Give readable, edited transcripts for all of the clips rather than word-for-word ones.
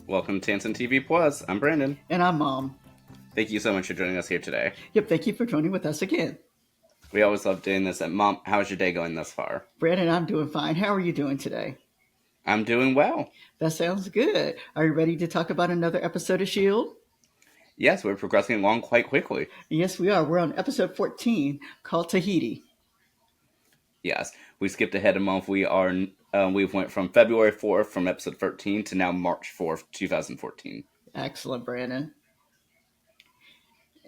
Welcome to Tansson TV Plus. I'm Brandon. And I'm Mom. Thank you so much for joining us here today. Yep, thank you for joining with us again. We always love doing this. And Mom, how's your day going thus far? Brandon, I'm doing fine. How are you doing today? I'm doing well. That sounds good. Are you ready to talk about another episode of S.H.I.E.L.D? Yes, we're progressing along quite quickly. Yes, we are. We're on episode 14 called Tahiti. Yes, we skipped ahead a month. We've went from February 4th from episode 13 to now March 4th, 2014. Excellent, Brandon.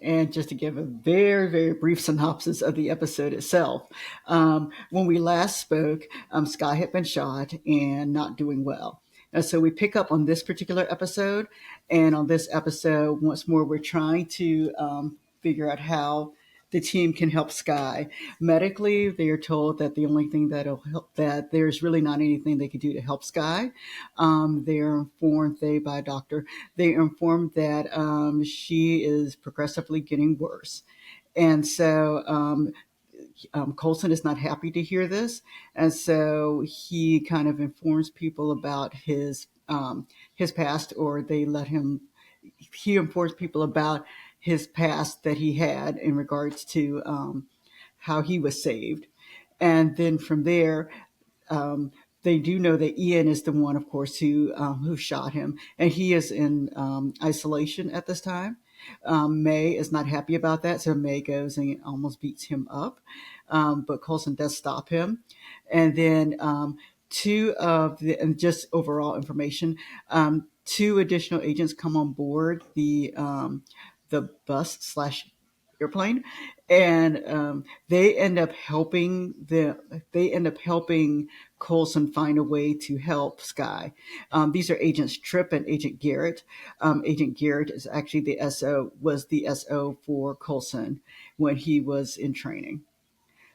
And just to give a very, very brief synopsis of the episode itself, when we last spoke, Sky had been shot and not doing well. And so we pick up on this particular episode. And on this episode, once more, we're trying to figure out how the team can help Sky. Medically, they are told that the only thing that'll help, that there's really not anything they can do to help Sky. They are informed, they by a doctor, they are informed that she is progressively getting worse. And so Coulson is not happy to hear this, and so he kind of informs people about his past, or they let him. He informs people about his past that he had in regards to how he was saved, and then from there, they do know that Ian is the one, of course, who shot him, and he is in isolation at this time. May is not happy about that, so May goes and almost beats him up, but Coulson does stop him, and then two of the and just overall information. Two additional agents come on board the bus slash airplane, and they end up helping Coulson find a way to help Sky. These are Agents Tripp and Agent Garrett. Agent Garrett is actually the SO for Coulson when he was in training.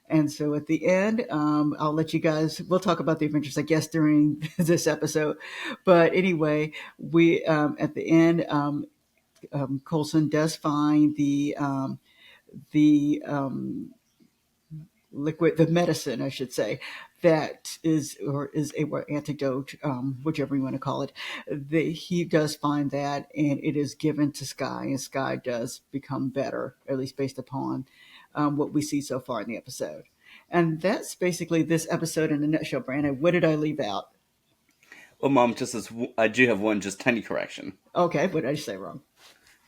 And so at the end, I'll let you guys, we'll talk about the adventures, I guess, during this episode. But anyway, at the end, Coulson does find the liquid, the medicine, I should say, that is a antidote, whichever you want to call it. He does find that, and it is given to Sky, and Sky does become better, at least based upon what we see so far in the episode. And that's basically this episode in a nutshell, Brandon. What did I leave out? Well, Mom, I do have one just tiny correction. Okay, what did I say wrong?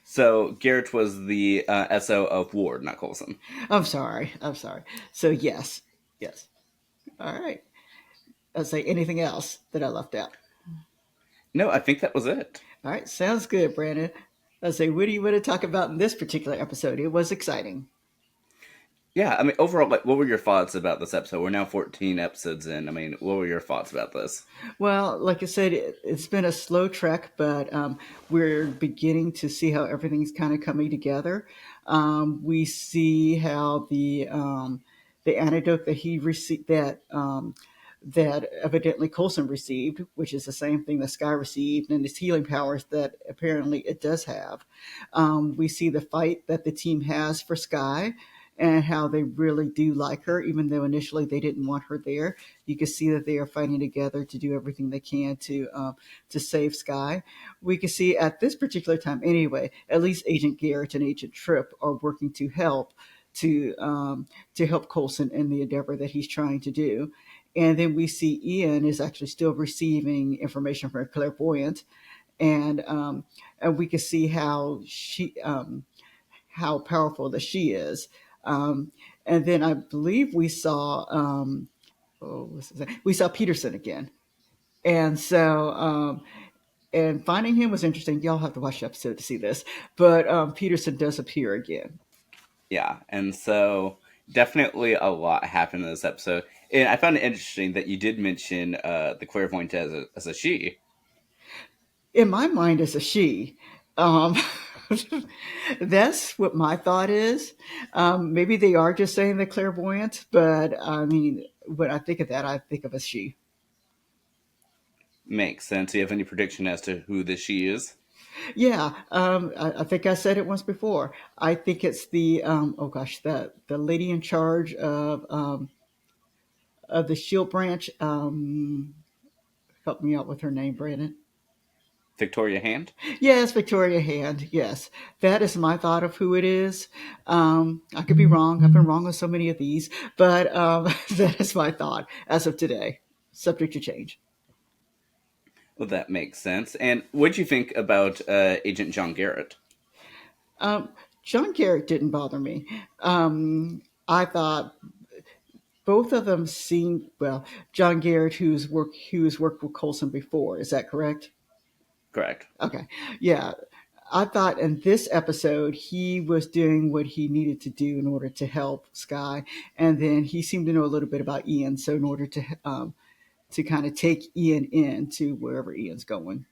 So Garrett was the SO of Ward, not Coulson. I'm sorry. I'm sorry. So yes, yes. All right. I'll say anything else that I left out. No, I think that was it. All right, sounds good, Brandon. Let's say, what do you want to talk about in this particular episode? It was exciting. Yeah, I mean, overall, like, what were your thoughts about this episode? We're now 14 episodes in. I mean, what were your thoughts about this? Well, like I said, it's been a slow trek, but we're beginning to see how everything's kind of coming together. We see how the antidote that he received that evidently Coulson received, which is the same thing that Sky received, and its healing powers that apparently it does have. We see the fight that the team has for Sky and how they really do like her, even though initially they didn't want her there. You can see that they are fighting together to do everything they can to save Sky. We can see at this particular time, anyway, at least Agent Garrett and Agent Tripp are working to help Coulson in the endeavor that he's trying to do. And then we see Ian is actually still receiving information from a clairvoyant, and and we can see how powerful that she is. And then I believe we saw Peterson again, and so and finding him was interesting. Y'all have to watch the episode to see this, but Peterson does appear again. Yeah, and so definitely a lot happened in this episode. And I found it interesting that you did mention the clairvoyant as a she. In my mind, as a she. Um, that's what my thought is. Maybe they are just saying the clairvoyant, but I mean, when I think of that, I think of a she. Makes sense. Do you have any prediction as to who this she is? Yeah, I think I said it once before. I think it's oh gosh, the lady in charge of the Shield branch. Help me out with her name, Brandon. Victoria Hand. Yes, Victoria Hand. Yes, that is my thought of who it is. I could be wrong. I've been wrong on so many of these, but that is my thought as of today. Subject to change. Well, that makes sense. And what do you think about Agent John Garrett? Um, John Garrett didn't bother me. I thought both of them seemed well. John Garrett, who's worked with Coulson before, is that correct? Correct. Okay, yeah. I thought in this episode he was doing what he needed to do in order to help Sky, and then he seemed to know a little bit about Ian. So in order to kind of take Ian in to wherever Ian's going.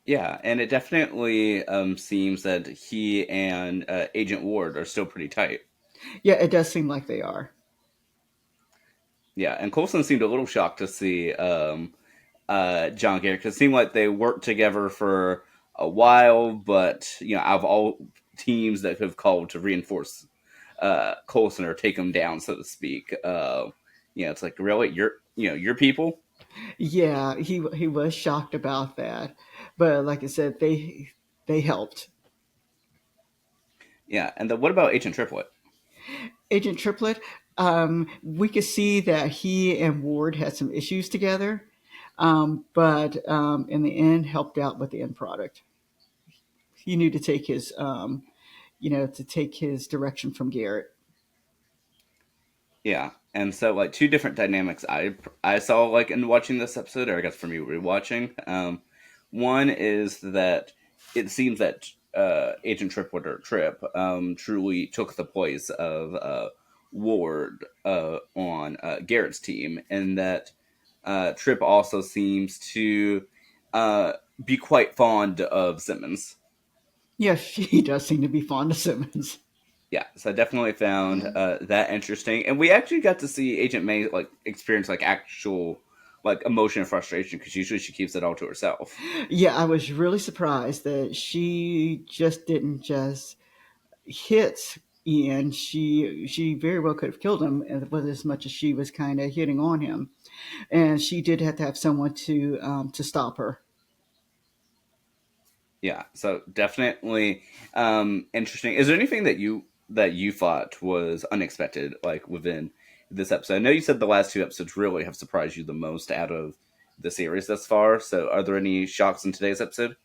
Yeah, and it definitely seems that he and Agent Ward are still pretty tight. Yeah, it does seem like they are. Yeah, and Coulson seemed a little shocked to see John Garrett because it seemed like they worked together for a while, but out of all teams that have called to reinforce Coulson or take him down, so to speak, it's like really your people. Yeah, he was shocked about that, but like I said, they helped. Yeah, and then what about Agent Triplet? Agent Triplet, we could see that he and Ward had some issues together, but in the end, helped out with the end product. He knew to take his, to take his direction from Garrett. Yeah, and so like two different dynamics I saw like in watching this episode, or I guess from you rewatching. One is that it seems that Agent Triplet or Trip truly took the place of Ward on Garrett's team, and that Trip also seems to uh, be quite fond of Simmons. Yes, he does seem to be fond of Simmons. Yeah, so I definitely found that interesting, and we actually got to see Agent May like experience like actual like emotion and frustration because usually she keeps it all to herself. Yeah, I was really surprised that she just didn't just hit Ian. She very well could have killed him, with as much as she was kind of hitting on him, and she did have to have someone to stop her. Yeah, so definitely interesting. Is there anything that you thought was unexpected like within this episode? I know you said the last two episodes really have surprised you the most out of the series thus far. So are there any shocks in today's episode?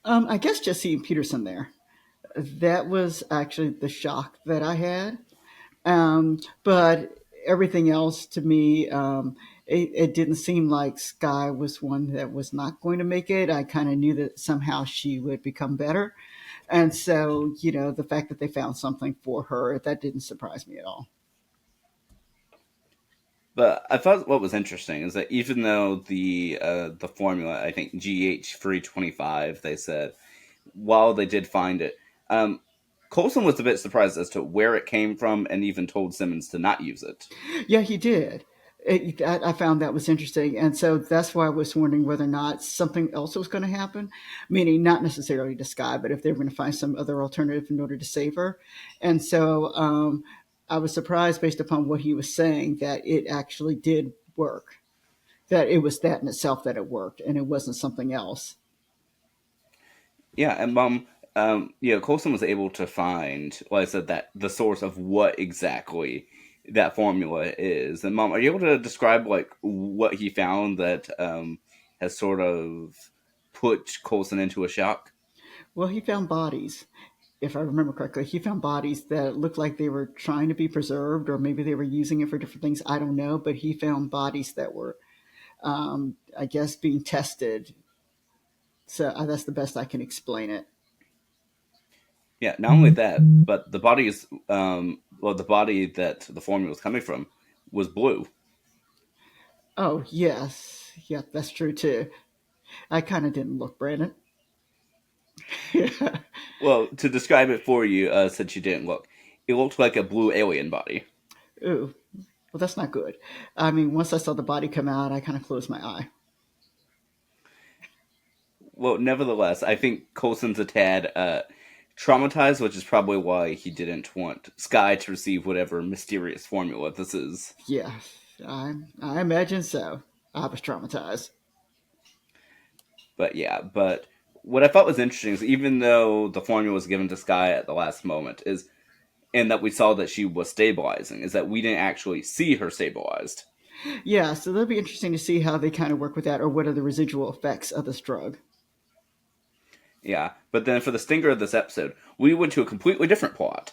I guess just seeing Peterson there, that was actually the shock that I had. But everything else to me, it didn't seem like Sky was one that was not going to make it. I kind of knew that somehow she would become better. And so, the fact that they found something for her, that didn't surprise me at all. But I thought what was interesting is that even though the formula, I think GH325, they said while they did find it, um, Coulson was a bit surprised as to where it came from, and even told Simmons to not use it. Yeah, he did. I found that was interesting. And so that's why I was wondering whether or not something else was going to happen, meaning not necessarily to Sky, but if they were going to find some other alternative in order to save her. And so I was surprised based upon what he was saying that it actually did work, that it was that in itself that it worked and it wasn't something else. Yeah, and Coulson was able to find, like I said, that the source of what exactly that formula is. And Mom, are you able to describe like what he found that has sort of put Coulson into a shock? Well, he found bodies. If I remember correctly, he found bodies that looked like they were trying to be preserved, or maybe they were using it for different things. I don't know, but he found bodies that were, I guess, being tested. So that's the best I can explain it. Yeah, not only that, but the body is the body that the formula was coming from was blue. Oh yes, yeah, that's true too. I kind of didn't look, Brandon. Yeah. Well, to describe it for you, since you didn't look, it looked like a blue alien body. Ooh, well, that's not good. I mean, once I saw the body come out, I kind of closed my eye. Well, nevertheless, I think Coulson's a tad traumatized, which is probably why he didn't want Sky to receive whatever mysterious formula this is. Yeah, I imagine so. I was traumatized. But yeah, but what I thought was interesting is even though the formula was given to Sky at the last moment, is and that we saw that she was stabilizing, is that we didn't actually see her stabilized. Yeah, so that'll be interesting to see how they kind of work with that, or what are the residual effects of this drug. Yeah, but then for the stinger of this episode, we went to a completely different plot.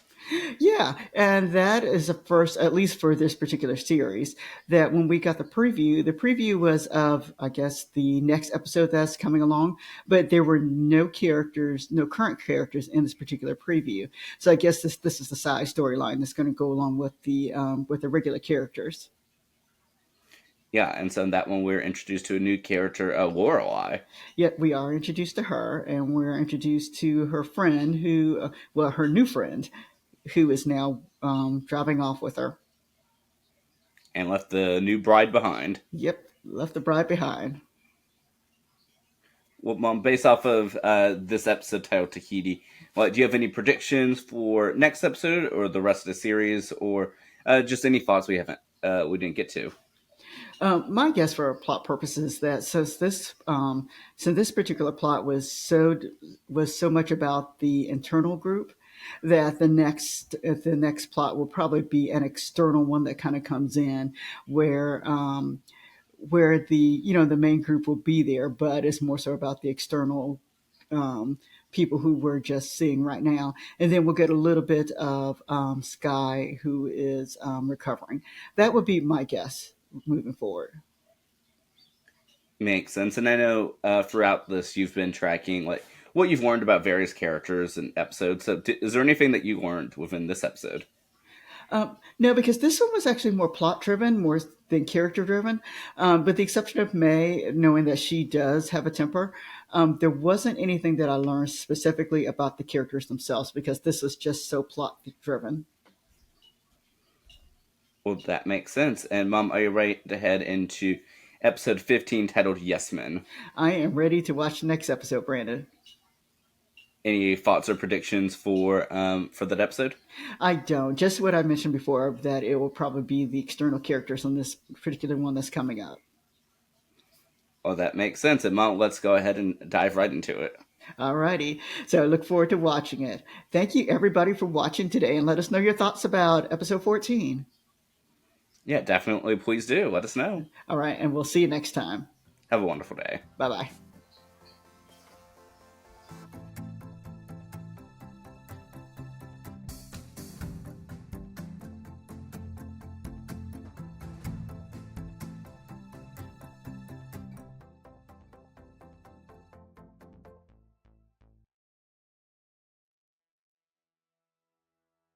Yeah, and that is the first, at least for this particular series, that when we got the preview was of, I guess, the next episode that's coming along, but there were no characters, no current characters in this particular preview. So I guess this is the side storyline that's going to go along with the regular characters. Yeah, and so in that one we're introduced to a new character, Lorelai. Yet we are introduced to her, and we're introduced to her friend, who, well, her new friend, who is now driving off with her. And left the new bride behind. Yep, left the bride behind. Well, Mom, based off of this episode titled Tahiti, well, do you have any predictions for next episode or the rest of the series, or just any thoughts we didn't get to? My guess for plot purposes that since this particular plot was so much about the internal group, that the next plot will probably be an external one that kind of comes in, where the the main group will be there, but it's more so about the external people who we're just seeing right now. And then we'll get a little bit of Sky, who is recovering. That would be my guess moving forward. Makes sense. And I know throughout this you've been tracking like what you've learned about various characters and episodes. So, is there anything that you learned within this episode? No, because this one was actually more plot driven, more than character driven. With the exception of May, knowing that she does have a temper, there wasn't anything that I learned specifically about the characters themselves, because this was just so plot driven. Well, that makes sense. And Mom, are you ready to head into episode 15 titled Yes Men? I am ready to watch the next episode, Brandon. Any thoughts or predictions for that episode? I don't. Just what I mentioned before, that it will probably be the external characters on this particular one that's coming up. Well, that makes sense. And Mom, let's go ahead and dive right into it. Alrighty. So I look forward to watching it. Thank you, everybody, for watching today, and let us know your thoughts about episode 14. Yeah, definitely. Please do. Let us know. All right, and we'll see you next time. Have a wonderful day. Bye bye.